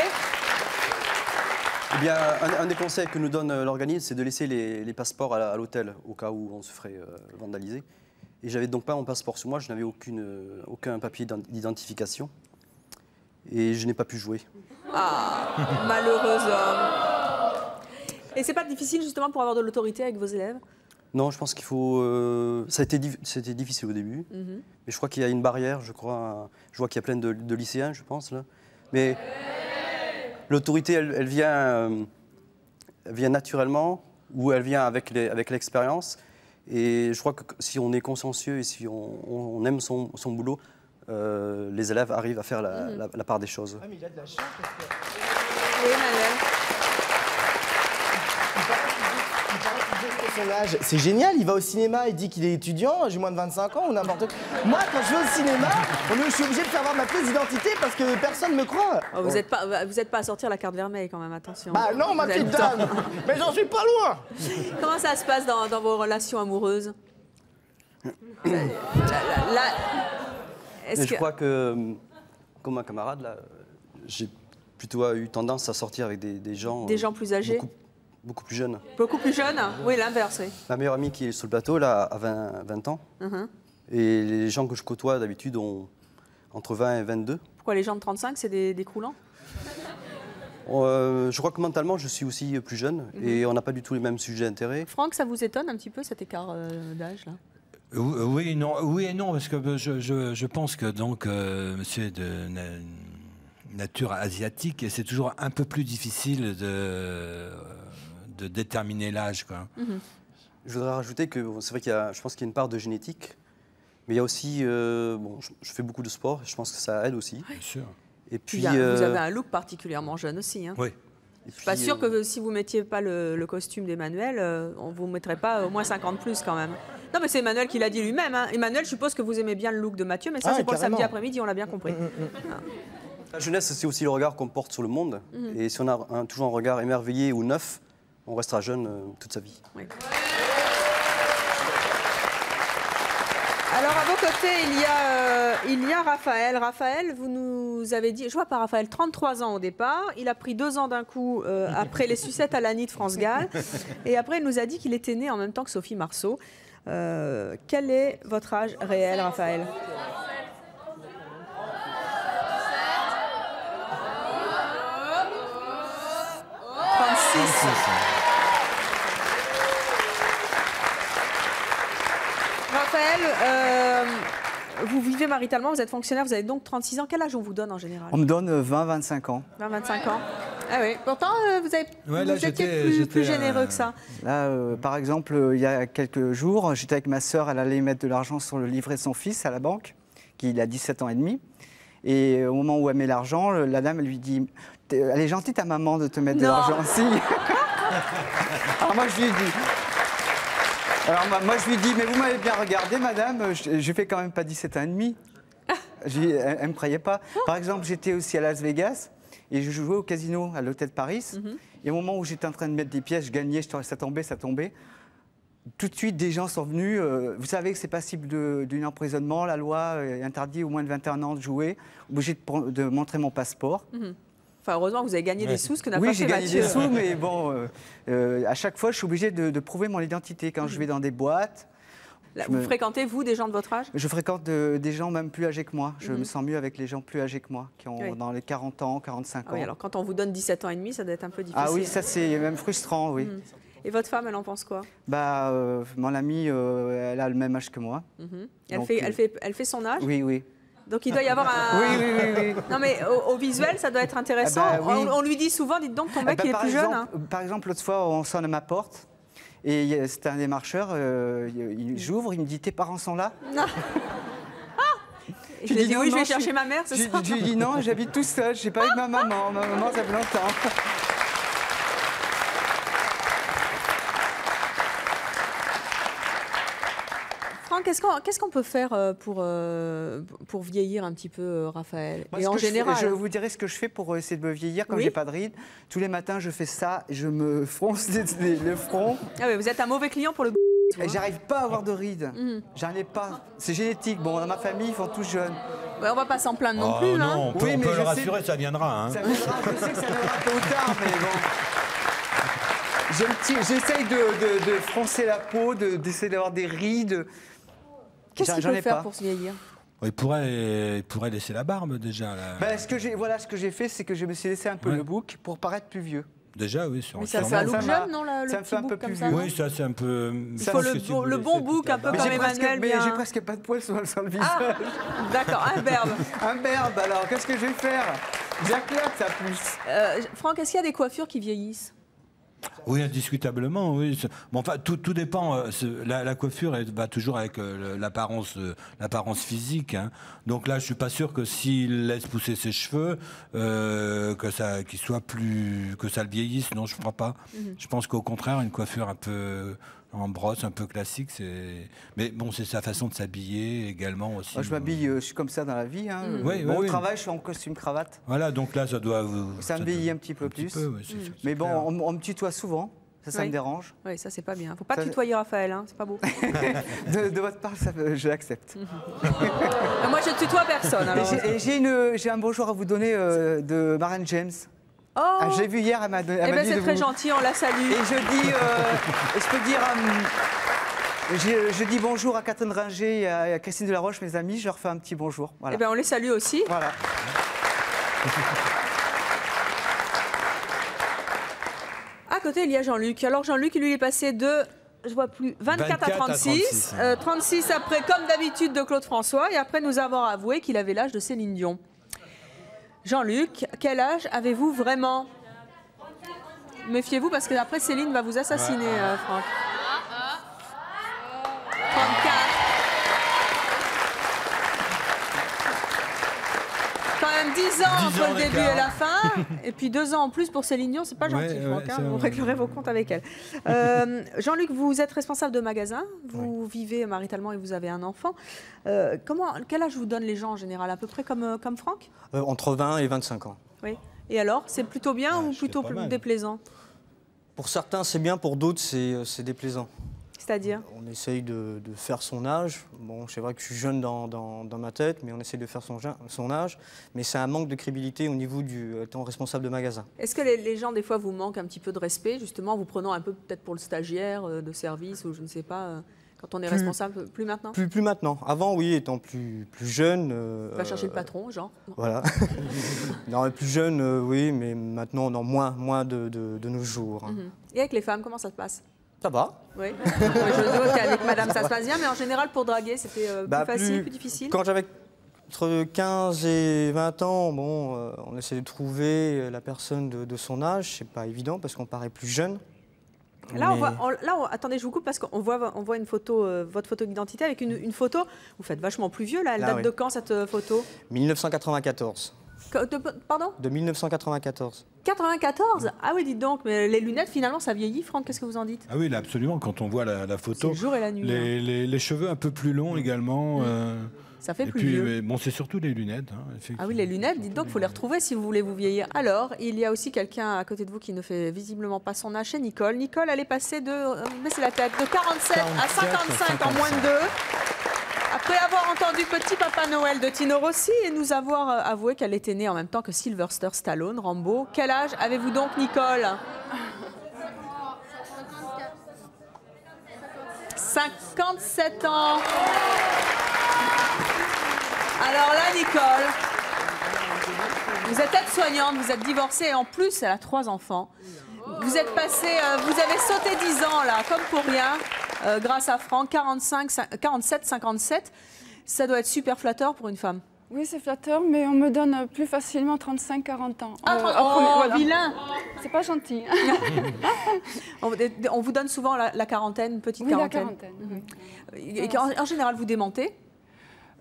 Eh bien, un des conseils que nous donne l'organisme, c'est de laisser les passeports à l'hôtel, au cas où on se ferait vandaliser. Et j'avais donc pas mon passeport sur moi, je n'avais aucun papier d'identification. Et je n'ai pas pu jouer. Ah, malheureux homme. Et c'est pas difficile justement pour avoir de l'autorité avec vos élèves? Non, je pense qu'il faut... C'était difficile au début, mais je crois qu'il y a une barrière, je vois qu'il y a plein de lycéens, je pense, là. Mais l'autorité, elle vient naturellement, ou elle vient avec l'expérience. Et je crois que si on est consciencieux et si on aime son boulot, les élèves arrivent à faire la part des choses. Ah, mais il a de la chance parce que... Oui, Manuel. Son âge. C'est génial, il va au cinéma, il dit qu'il est étudiant, j'ai moins de 25 ans ou n'importe quoi. Moi, quand je vais au cinéma, je suis obligé de faire voir ma pièce d'identité parce que personne ne me croit. Oh, vous n'êtes pas à sortir la carte vermeille quand même, attention. Bah non, ma petite dame, mais j'en suis pas loin. Comment ça se passe dans vos relations amoureuses? Je crois que, comme un camarade, là, j'ai plutôt eu tendance à sortir avec des gens... Des gens plus âgés? Beaucoup plus jeunes. Beaucoup plus jeunes? Oui, l'inverse, oui. Ma meilleure amie qui est sur le plateau, là, a 20 ans. Et les gens que je côtoie, d'habitude, ont entre 20 et 22. Pourquoi les gens de 35, c'est des croulants? Je crois que mentalement, je suis aussi plus jeune. Et on n'a pas du tout les mêmes sujets d'intérêt. Franck, ça vous étonne un petit peu, cet écart d'âge, là? Oui et non, parce que je pense que donc monsieur est de nature asiatique et c'est toujours un peu plus difficile de déterminer l'âge, quoi. Je voudrais rajouter que c'est vrai je pense qu'il y a une part de génétique, mais il y a aussi, bon, je fais beaucoup de sport, je pense que ça aide aussi. Bien sûr. Et puis, vous avez un look particulièrement jeune aussi, hein. Oui. Je suis pas sûre que si vous mettiez pas le costume d'Emmanuel, on vous mettrait pas au moins 50 plus quand même. Non, mais c'est Emmanuel qui l'a dit lui-même, hein. Emmanuel, je suppose que vous aimez bien le look de Mathieu, mais ça c'est pour le samedi après-midi, on l'a bien compris. La jeunesse, c'est aussi le regard qu'on porte sur le monde. Et si on a toujours un regard émerveillé ou neuf, on restera jeune toute sa vie. Oui. Alors à vos côtés, il y a Raphaël. Raphaël, vous nous avez dit, je vois pas Raphaël, 33 ans au départ. Il a pris 2 ans d'un coup après les sucettes à l'Annie de France Gall. Et après, il nous a dit qu'il était né en même temps que Sophie Marceau. Quel est votre âge réel, Raphaël? 36. Raphaël, vous vivez maritalement, vous êtes fonctionnaire, vous avez donc 36 ans. Quel âge on vous donne en général? On me donne 20-25 ans. 20-25 ans. Ah oui, pourtant vous là, étiez plus généreux que ça. Là, par exemple, il y a quelques jours, j'étais avec ma sœur, elle allait mettre de l'argent sur le livret de son fils à la banque, qui a 17 ans et demi. Et au moment où elle met l'argent, la dame elle lui dit « Elle est gentille ta maman de te mettre de l'argent aussi ». Alors moi je lui ai dit... moi je lui dis, mais vous m'avez bien regardé, madame, je fais quand même pas 17 ans et demi. Elle ne me croyait pas. Par exemple, j'étais aussi à Las Vegas et je jouais au casino à l'hôtel Paris. Et au moment où j'étais en train de mettre des pièces, je gagnais, ça tombait. Tout de suite, des gens sont venus. Vous savez que c'est passible d'un emprisonnement. La loi interdit au moins de 21 ans de jouer. Obligé de montrer mon passeport. Enfin, heureusement, vous avez gagné des sous, ce que n'a pas fait Mathieu. Oui, j'ai gagné des sous, mais bon, à chaque fois, je suis obligé de prouver mon identité quand je vais dans des boîtes. Vous fréquentez, vous, des gens de votre âge? Je fréquente des gens même plus âgés que moi. Je me sens mieux avec les gens plus âgés que moi, qui ont dans les 40 ans, 45 ans. Oui, alors quand on vous donne 17 ans et demi, ça doit être un peu difficile. Ah oui, ça c'est même frustrant, oui. Et votre femme, elle en pense quoi? Bah, mon amie, elle a le même âge que moi. Elle fait son âge? Oui, oui. Donc il doit y avoir un... Oui. Non mais au visuel, ça doit être intéressant. On lui dit souvent, dites donc, ton mec, il est plus jeune. Par exemple, l'autre fois, on sonne à ma porte. Et c'était un des marcheurs, j'ouvre, il me dit « Tes parents sont là ?» Non. Je lui ai dit « Oui, je vais chercher ma mère, c'est ça ?» Je lui ai dit « Non, j'habite tout seul, je n'ai pas avec ma maman. Ma maman, ça fait longtemps. » qu'est-ce qu'on peut faire pour vieillir un petit peu, Raphaël? Moi, Et ce en que général. je vous dirais ce que je fais pour essayer de me vieillir quand Oui. j'ai pas de rides. Tous les matins, je fais ça, je me fronce le front. Ah oui, vous êtes un mauvais client pour le. Et j'arrive pas à avoir de rides. J'arrive pas. C'est génétique. Bon, dans ma famille, ils font tous jeunes. Ouais, on va pas s'en plaindre non Oh plus. non, hein. on peut, Oui, on mais peut je le sais- rassurer, ça viendra. Hein. Ça viendra, je sais que ça viendra tôt ou tard, mais bon. J'essaye de froncer la peau, d'essayer d'avoir des rides. Qu'est-ce qu'il J'en peut ai faire pas. pour se vieillir? Il pourrait laisser la barbe déjà. Là. Ben, ce que j'ai fait, c'est que je me suis laissé un peu le bouc pour paraître plus vieux. Déjà, oui. Sur Mais ça fait un look jeune, non, le ça me petit fait un bouc peu comme plus ça, vieux. non Oui, ça c'est un peu. Il faut le bon bouc, un peu Mais comme j'ai Emmanuel. mais bien. j'ai presque pas de poils sur le visage. Ah, d'accord, un berbe. Un berbe, alors, qu'est-ce que je vais faire? J'acclate ça plus. Franck, est-ce qu'il y a des coiffures qui vieillissent? Oui, indiscutablement, oui. Bon, enfin, tout dépend. La coiffure elle va toujours avec l'apparence physique. Hein. Donc là, je suis pas sûr que s'il laisse pousser ses cheveux, que ça le vieillisse. Non, je crois pas. Je pense qu'au contraire, une coiffure un peu en brosse, un peu classique, c'est. Mais bon, c'est sa façon de s'habiller également aussi. Moi, je m'habille, je suis comme ça dans la vie. Hein. Oui, Bon, oui, au oui. travail, je suis en costume cravate. Voilà, donc là, ça doit. Ça me vieillit un petit peu plus. Mais bon, on me tutoie souvent. Ça Oui. me dérange. Oui, ça c'est pas bien. Faut pas Ça- tutoyer Raphaël, hein, c'est pas beau. De votre part, je l'accepte. Moi je tutoie personne. Alors. Et j'ai un bonjour à vous donner de Maren James. Oh. Ah, je l'ai vu hier, elle m'a dit Eh ben, c'est de très vous- gentil, on la salue. Et je dis, je peux dire, je dis bonjour à Catherine Ringer et à Christine Delaroche, mes amis, je leur fais un petit bonjour. Voilà. Eh ben, on les salue aussi. Voilà. À côté, il y a Jean-Luc. Alors Jean-Luc, lui, il est passé de, je vois plus, 24 à 36. 36 après, comme d'habitude, de Claude François. Et après nous avons avoué qu'il avait l'âge de Céline Dion. Jean-Luc, quel âge avez-vous vraiment? Méfiez-vous parce que après Céline va vous assassiner, Franck. 34. Quand même 10 ans entre le début d'écart. et la fin, et puis 2 ans en plus pour Céline Dion, c'est pas gentil, Ouais, Franck, ouais, hein, c'est vous vrai. réglerez vos comptes avec elle. Jean-Luc, vous êtes responsable de magasin, vous vivez maritalement et vous avez un enfant. Quel âge vous donnent les gens en général? À peu près comme Franck? Entre 20 et 25 ans. Oui. Et alors, c'est plutôt bien ou plutôt pas mal. déplaisant? Pour certains, c'est bien, pour d'autres, c'est déplaisant. C'est-à-dire? On essaye de faire son âge. Bon, c'est vrai que je suis jeune dans ma tête, mais on essaye de faire son âge. Mais c'est un manque de crédibilité au niveau du étant responsable de magasin. Est-ce que les gens, des fois, vous manquent un petit peu de respect, justement, en vous prenant un peu peut-être pour le stagiaire de service ou je ne sais pas, quand on est responsable, plus maintenant? Plus maintenant. Avant, oui, étant plus jeune. Va chercher le patron, genre. Voilà. Non, plus jeune, oui, mais maintenant, non, moins de nos jours. Hein. Mhm. Et avec les femmes, comment ça se passe? Ça va. Oui. Je doute qu'avec madame, ça se passe bien, mais en général, pour draguer, c'était plus facile, plus difficile? Quand j'avais entre 15 et 20 ans, bon, on essaie de trouver la personne de son âge. C'est pas évident parce qu'on paraît plus jeune. Là, Mais- attendez, je vous coupe parce qu'on voit une photo, votre photo d'identité avec une photo. Vous faites vachement plus vieux, là. Elle Là, date oui. de quand, cette photo? 1994. Pardon? De 1994. 94? Ah oui, dites donc, mais les lunettes, finalement, ça vieillit. Franck, qu'est-ce que vous en dites? Ah oui, là, absolument. Quand on voit la photo, C'est le jour et la nuit, les cheveux un peu plus longs également. Ça fait et plus puis, vieux. mais bon, c'est surtout les lunettes. Hein, effectivement. Ah oui, les lunettes, dites donc, il faut les retrouver si vous voulez vous vieillir. Alors, il y a aussi quelqu'un à côté de vous qui ne fait visiblement pas son âge, c'est Nicole. Nicole, elle est passée baissez la tête, de 47 à 55 en moins de 2. Après avoir entendu Petit Papa Noël de Tino Rossi et nous avoir avoué qu'elle était née en même temps que Sylvester Stallone, Rambo. Quel âge avez-vous donc, Nicole? 57 ans. Alors là, Nicole, vous êtes aide-soignante, vous êtes divorcée et en plus, elle a 3 enfants. Vous êtes passée, vous avez sauté 10 ans là, comme pour rien, grâce à Franck, 47, 57. Ça doit être super flatteur pour une femme. Oui, c'est flatteur, mais on me donne plus facilement 35-40 ans. Ah, vilain. C'est pas gentil. On vous donne souvent la quarantaine, une petite Oui, la quarantaine. quarantaine. Et en général, vous démentez?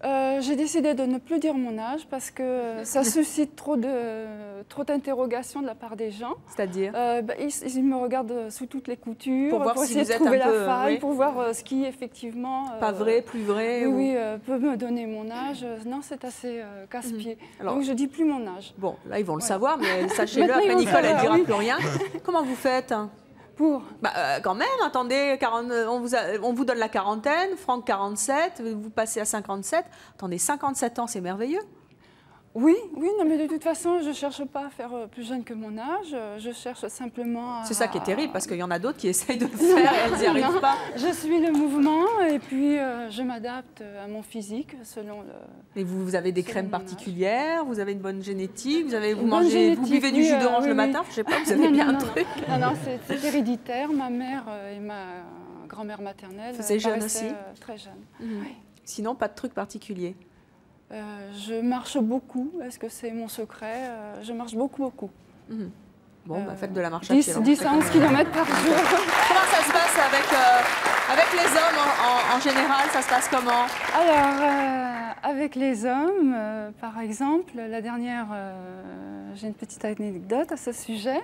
J'ai décidé de ne plus dire mon âge parce que ça suscite trop d'interrogations de la part des gens. C'est-à-dire ils me regardent sous toutes les coutures pour voir si essayer vous de êtes trouver un peu, la faille, oui. pour voir ce qui effectivement... Pas vrai, plus vrai Oui, peut me donner mon âge. Non, c'est assez casse-pied. Alors, donc je dis plus mon âge. Bon, là ils vont le savoir, mais sachez-le, Maintenant, après ils vont Nicole, elle ne savoir, dira oui. plus rien. Comment vous faites pour quand même, attendez, on vous donne la quarantaine, Franck 47, vous passez à 57. Attendez, 57 ans, c'est merveilleux. Oui, non, mais de toute façon, je ne cherche pas à faire plus jeune que mon âge. Je cherche simplement à... C'est ça qui est terrible, parce qu'il y en a d'autres qui essayent de le faire et elles n'y arrivent Non, pas. Je suis le mouvement et puis je m'adapte à mon physique selon le... Et vous avez des crèmes particulières, vous avez une bonne génétique, vous bonne buvez du jus d'orange oui, le matin, je ne sais pas, vous avez bien un truc. Non, c'est héréditaire. Ma mère et ma grand-mère maternelle C'est jeune paraissaient, aussi très jeune. Oui. Sinon, pas de truc particulier. Je marche beaucoup. Est-ce que c'est mon secret? Je marche beaucoup. Bon, faites de la marche à pied. 10 à 11 km par jour. Comment ça se passe avec les hommes en général? Ça se passe comment? Alors, avec les hommes, par exemple, la dernière, j'ai une petite anecdote à ce sujet.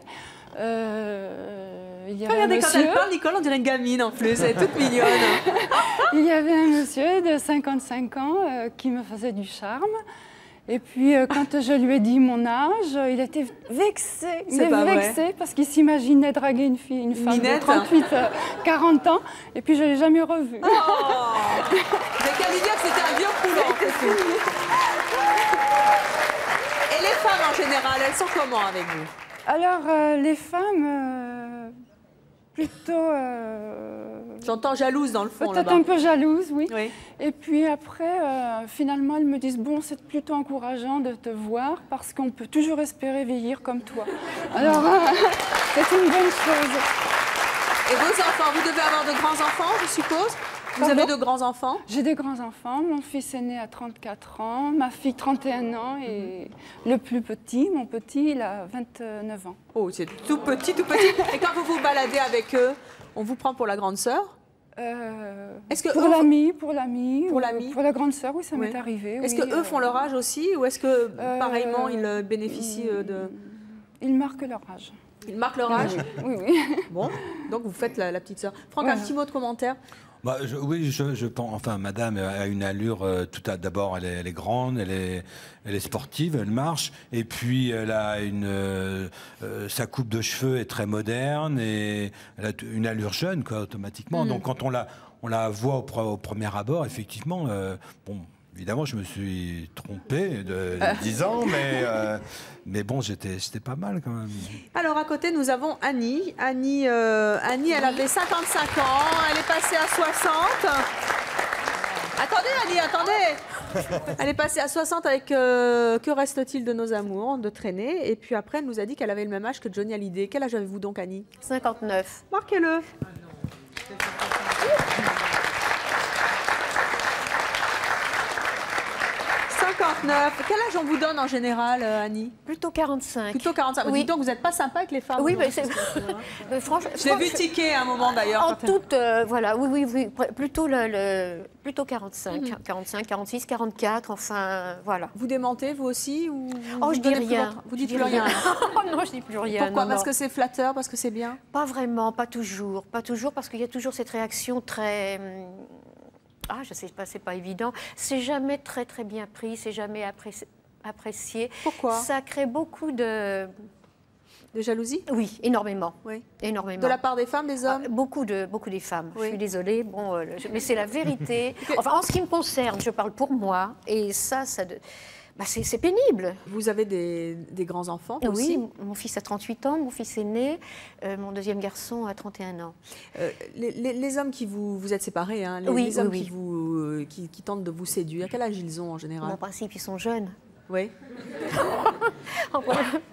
Il y avait Regardez, un quand monsieur... elle parle, Nicole, on dirait une gamine en plus, elle est toute mignonne. Il y avait un monsieur de 55 ans qui me faisait du charme. Et puis, quand je lui ai dit mon âge, il était vexé. Il est vexé parce qu'il s'imaginait draguer une femme de 38, 40 ans. Et puis, je ne l'ai jamais revue. Oh, j'ai qu'à lui dire que c'était un vieux poulon. Et les femmes, en général, elles sont comment avec vous? Alors, les femmes, plutôt... J'entends jalouse dans le fond, peut-être là-bas. un peu jalouse, oui. Et puis après, finalement, elles me disent, bon, c'est plutôt encourageant de te voir parce qu'on peut toujours espérer vieillir comme toi. Alors, c'est une bonne chose. Et vos enfants, vous devez avoir de grands-enfants, je suppose? Vous avez de grands-enfants? J'ai des grands-enfants. Mon fils est né à 34 ans, ma fille 31 ans et le plus petit, mon petit, il a 29 ans. Oh, c'est tout petit. Et quand vous vous baladez avec eux, on vous prend pour la grande sœur? Pour l'ami, pour la grande sœur, oui, ça m'est arrivé. Est-ce oui, qu'eux font leur âge aussi ou est-ce que, pareillement, ils bénéficient de... Ils marquent leur âge. Ils marquent leur âge? Oui. Bon, donc vous faites la petite sœur. Franck, un petit mot de commentaire? Oui, je pense. Enfin, madame a une allure. D'abord, elle est grande, elle est sportive, elle marche. Et puis, elle a sa coupe de cheveux est très moderne et elle a une allure jeune, quoi, automatiquement. Donc, quand on la voit au premier abord, effectivement, évidemment, je me suis trompé de 10 ans, mais bon, j'étais pas mal quand même. Alors, à côté, nous avons Annie. Annie, elle avait 55 ans, elle est passée à 60. Attendez, Annie, attendez. Elle est passée à 60 avec Que reste-t-il de nos amours, de traîner. Et puis après, elle nous a dit qu'elle avait le même âge que Johnny Hallyday. Quel âge avez-vous donc, Annie? 59. Marquez-le. Quel âge on vous donne en général, Annie? Plutôt 45. Plutôt 45. Oui. Dis donc, vous n'êtes pas sympa avec les femmes. Oui, mais c'est... franchement, je l'ai vu tiquer à un moment d'ailleurs. En toute, voilà, oui. Plutôt, plutôt 45, 45, 46, 44, enfin, voilà. Vous démentez, vous aussi ou je dis rien. Vous dites plus rien. Non, je dis plus rien. Pourquoi? Non, Parce que c'est flatteur, parce que c'est bien? Pas vraiment, pas toujours. Pas toujours, parce qu'il y a toujours cette réaction très... je sais pas, c'est pas évident. C'est jamais très très bien pris, c'est jamais apprécié. Pourquoi? Ça crée beaucoup de jalousie? Oui, énormément. Oui. Énormément. De la part des femmes, des hommes? Beaucoup des femmes. Oui. Je suis désolée, mais c'est la vérité. Enfin, en ce qui me concerne, je parle pour moi, et ça c'est pénible. Vous avez des grands-enfants aussi? Oui, mon fils a 38 ans, mon fils aîné, mon deuxième garçon a 31 ans. Les hommes qui vous êtes séparés, hein, les hommes qui tentent de vous séduire, quel âge ils ont en général? En principe, ils sont jeunes. Oui.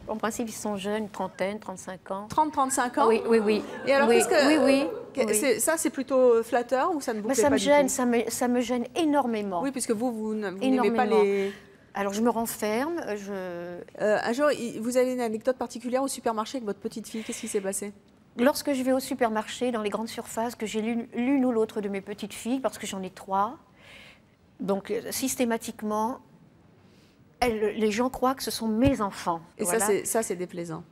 En principe, ils sont jeunes, trentaine, 35 ans. 30-35 ans? Oui. Et alors, oui, oui. Ça, c'est plutôt flatteur ou ça ne vous plaît pas du tout? Ça me gêne énormément. Oui, puisque vous n'aimez pas les... Alors, je me renferme. Un jour, vous avez une anecdote particulière au supermarché avec votre petite fille. Qu'est-ce qui s'est passé? Lorsque je vais au supermarché, dans les grandes surfaces, que j'ai l'une ou l'autre de mes petites filles, parce que j'en ai 3, Donc, systématiquement, les gens croient que ce sont mes enfants. Et Voilà. ça, c'est déplaisant.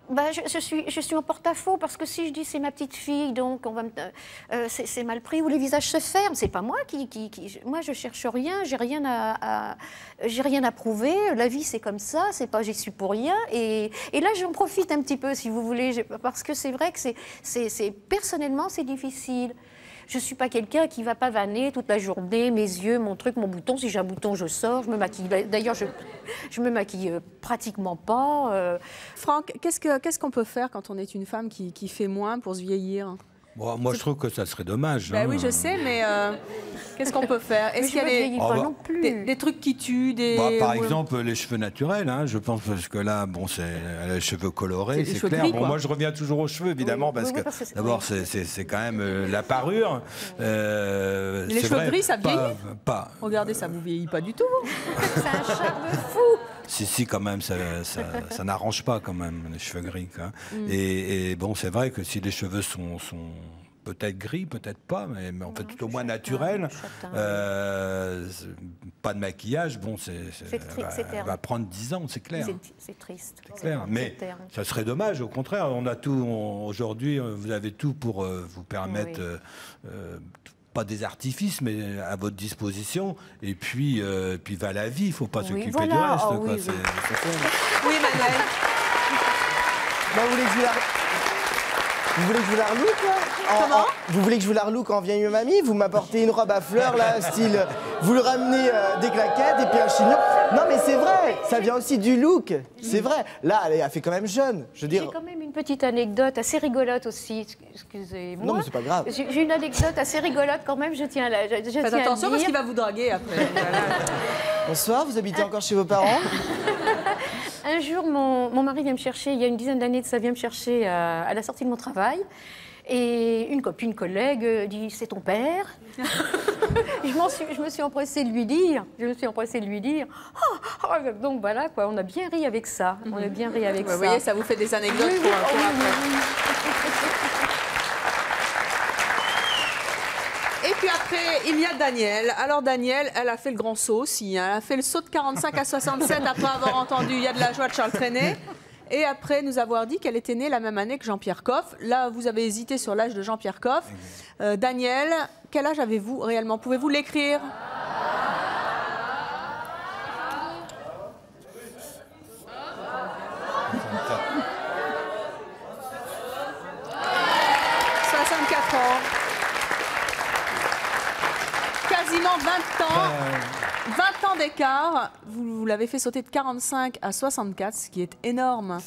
Bah, je suis en porte-à-faux parce que si je dis c'est ma petite fille, donc on va c'est mal pris, ou les visages se ferment. C'est pas moi moi je cherche rien, j'ai rien à prouver. La vie c'est comme ça, c'est pas j'y suis pour rien. Et là j'en profite un petit peu si vous voulez, parce que c'est vrai que personnellement c'est difficile. Je ne suis pas quelqu'un qui ne va pas vanner toute la journée, mes yeux, mon truc, mon bouton. Si j'ai un bouton, je sors, je me maquille. D'ailleurs, je me maquille pratiquement pas. Franck, qu'est-ce qu'on peut faire quand on est une femme qui fait moins pour se vieillir? Bon, moi, je trouve que ça serait dommage. Ben oui, je sais, mais qu'est-ce qu'on peut faire? Est-ce qu'il y a des trucs qui tuent Par exemple, les cheveux naturels, hein, je pense, parce que là, bon, c'est les cheveux colorés, c'est clair. Gris, bon, moi, je reviens toujours aux cheveux, évidemment, parce que d'abord, c'est quand même la parure. Les cheveux gris, ça vieillit pas. Regardez, ça vous vieillit pas du tout. C'est un charme fou. Si, quand même, ça n'arrange pas quand même, les cheveux gris. Hein. Et bon, c'est vrai que si les cheveux sont peut-être gris, peut-être pas, mais en fait tout au moins naturels, pas de maquillage, bon, ça va prendre 10 ans, c'est clair. C'est triste. C'est clair, mais ça serait dommage, au contraire, on a tout, aujourd'hui, vous avez tout pour vous permettre... pas des artifices, mais à votre disposition. Et puis va la vie, il ne faut pas s'occuper du reste. Oh, oui, Manuel. Vous voulez que je vous la reloue, quoi? Comment? Vous voulez que je vous la reloue en vieille mamie? Vous m'apportez une robe à fleurs, là, style... Vous le ramenez des claquettes et puis un chignon. Non, mais c'est vrai, ça vient aussi du look. C'est vrai. Là, elle fait quand même jeune. Je veux dire... J'ai quand même une petite anecdote assez rigolote aussi. Excusez-moi. Non, mais c'est pas grave. J'ai une anecdote assez rigolote quand même, je tiens à Faites attention parce qu'il va vous draguer après. Bonsoir, vous habitez encore chez vos parents? Un jour, mon mari vient me chercher, il y a une dizaine d'années de ça, vient me chercher à la sortie de mon travail. Et une copine, collègue, dit « c'est ton père ?» Je me suis empressée de lui dire, oh, donc voilà, quoi, on a bien ri avec ça. On a bien ri avec ça. Vous voyez, ça vous fait des anecdotes pour après. Et puis après, il y a Danielle. Alors Danielle, elle a fait le grand saut aussi. Hein. Elle a fait le saut de 45 à 67 après avoir entendu « Il y a de la joie » de Charles Trenet. Et après nous avoir dit qu'elle était née la même année que Jean-Pierre Coff. Là, vous avez hésité sur l'âge de Jean-Pierre Coff. Danielle, quel âge avez-vous réellement? Pouvez-vous l'écrire? Quasiment 20 ans. 20 ans d'écart, vous l'avez fait sauter de 45 à 64, ce qui est énorme.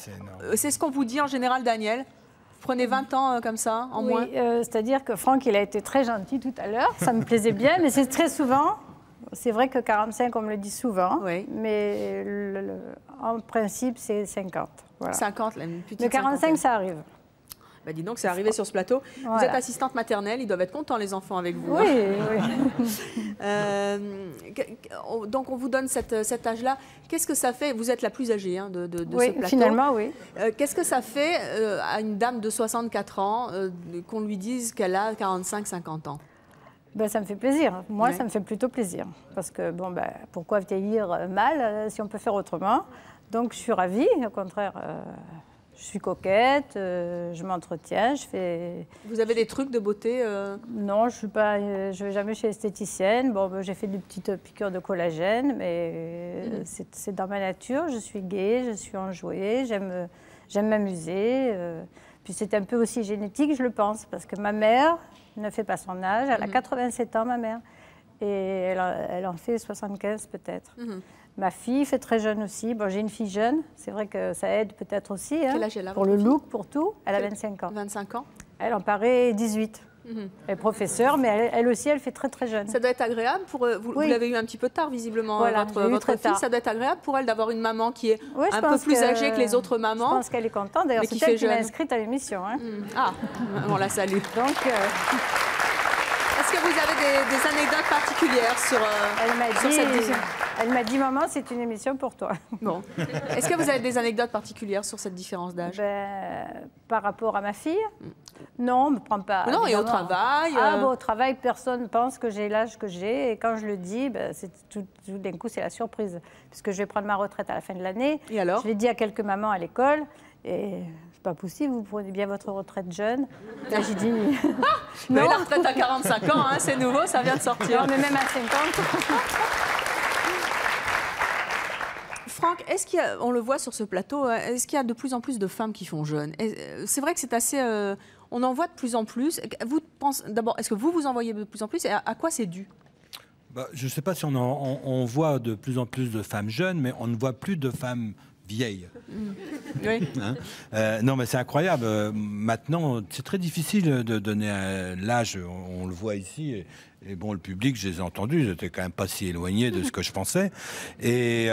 C'est ce qu'on vous dit en général, Danielle? Vous prenez 20 ans comme ça, en moins? C'est-à-dire que Franck, il a été très gentil tout à l'heure, ça me plaisait bien, mais c'est très souvent, c'est vrai que 45, on me le dit souvent, mais en principe, c'est 50. Voilà. 50, une petite de 45, ça arrive. Bah dis donc, c'est arrivé sur ce plateau. Voilà. Vous êtes assistante maternelle, ils doivent être contents, les enfants, avec vous. Oui, donc, on vous donne cet âge-là. Qu'est-ce que ça fait? Vous êtes la plus âgée hein, de ce plateau. Finalement, oui. Qu'est-ce que ça fait à une dame de 64 ans qu'on lui dise qu'elle a 45-50 ans? Ben, ça me fait plaisir. Moi, ça me fait plutôt plaisir. Parce que, bon, ben, pourquoi vieillir mal si on peut faire autrement? Donc, je suis ravie. Au contraire... Je suis coquette, je m'entretiens, je fais... Vous avez des trucs de beauté Non, je ne vais jamais chez l'esthéticienne. Bon, j'ai fait des petites piqûres de collagène, mais c'est dans ma nature. Je suis gaie, je suis enjouée, j'aime m'amuser. Puis c'est un peu aussi génétique, je le pense, parce que ma mère ne fait pas son âge. Elle a 87 ans, ma mère. Et elle en fait 75 peut-être. Ma fille fait très jeune aussi. Bon, j'ai une fille jeune, c'est vrai que ça aide peut-être aussi. Hein, quel âge elle a, pour le look, pour tout. Elle a 25 ans. 25 ans. Elle en paraît 18. Elle est professeure, mais elle aussi, elle fait très très jeune. Ça doit être agréable pour vous. Vous l'avez eu un petit peu tard, visiblement, voilà, votre fille. Ça doit être agréable pour elle d'avoir une maman qui est un peu plus âgée que les autres mamans. Je pense qu'elle est contente. D'ailleurs, c'est elle qui m'a inscrite à l'émission. Hein. Ah, on la salue. Donc... Est-ce que vous avez des anecdotes particulières sur cette différence? Elle m'a dit, maman, c'est une émission pour toi. Bon. Est-ce que vous avez des anecdotes particulières sur cette différence d'âge? Par rapport à ma fille? Non, on ne me prend pas. Non, et au travail Au travail, personne ne pense que j'ai l'âge que j'ai. Et quand je le dis, tout d'un coup, c'est la surprise. Puisque je vais prendre ma retraite à la fin de l'année. Et alors? Je l'ai dit à quelques mamans à l'école. Et c'est pas possible, vous prenez bien votre retraite jeune. Là, j'ai dit... Mais la retraite à 45 ans, hein, c'est nouveau, ça vient de sortir. Non, mais même à 50. Franck, est-ce qu'il y a, on le voit sur ce plateau, est-ce qu'il y a de plus en plus de femmes qui font jeûne? C'est vrai que c'est assez... on en voit de plus en plus. Vous pensez, d'abord, est-ce que vous en voyez de plus en plus et à quoi c'est dû? Je ne sais pas si on voit de plus en plus de femmes jeunes, mais on ne voit plus de femmes vieilles. Oui. Hein? Non, mais c'est incroyable. Maintenant, c'est très difficile de donner l'âge. On le voit ici. Et bon, le public, je les ai entendus. J'étais quand même pas si éloigné de ce que je pensais. Et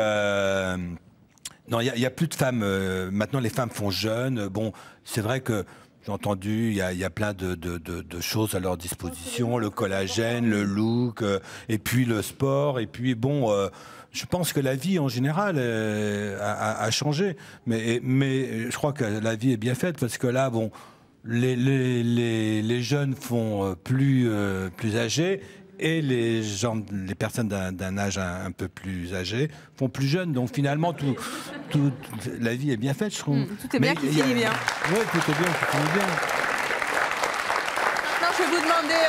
non, il y a plus de femmes. Maintenant, les femmes font jeûne. Bon, c'est vrai que j'ai entendu, il y a plein de choses à leur disposition, le collagène, le look, et puis le sport, et puis bon, je pense que la vie en général a changé, mais je crois que la vie est bien faite parce que là, bon, les jeunes font plus âgés. Et les personnes d'un âge un peu plus âgé font plus jeunes. Donc finalement, la vie est bien faite, je trouve. Tout est bien qui finit bien. Oui, tout est bien qui finit bien. Maintenant, je vais vous demander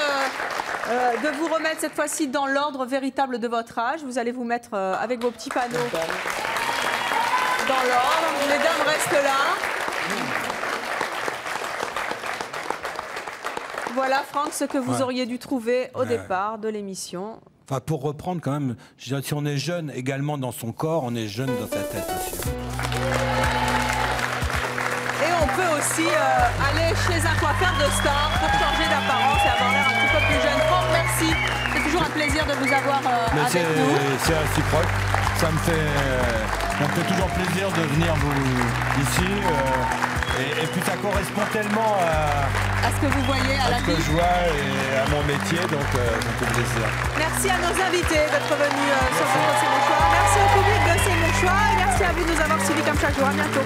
de vous remettre cette fois-ci dans l'ordre véritable de votre âge. Vous allez vous mettre avec vos petits panneaux dans l'ordre. Les dames restent là. Voilà, Franck, ce que vous auriez dû trouver au départ de l'émission. Enfin, pour reprendre quand même, je dirais, si on est jeune également dans son corps, on est jeune dans sa tête aussi. Et on peut aussi aller chez un coiffeur de star pour changer d'apparence et avoir l'air un petit peu plus jeune. Franck, merci. C'est toujours un plaisir de vous avoir avec nous. C'est réciproque. Ça me fait toujours plaisir de venir ici. Et puis ça correspond tellement à ce que vous voyez à la vie. À ce que je vois et à mon métier, donc ça me fait plaisir. Merci à nos invités d'être venus sur votre C'est mon choix. Merci au public de C'est mon choix. Et merci à vous de nous avoir suivis comme chaque jour. À bientôt.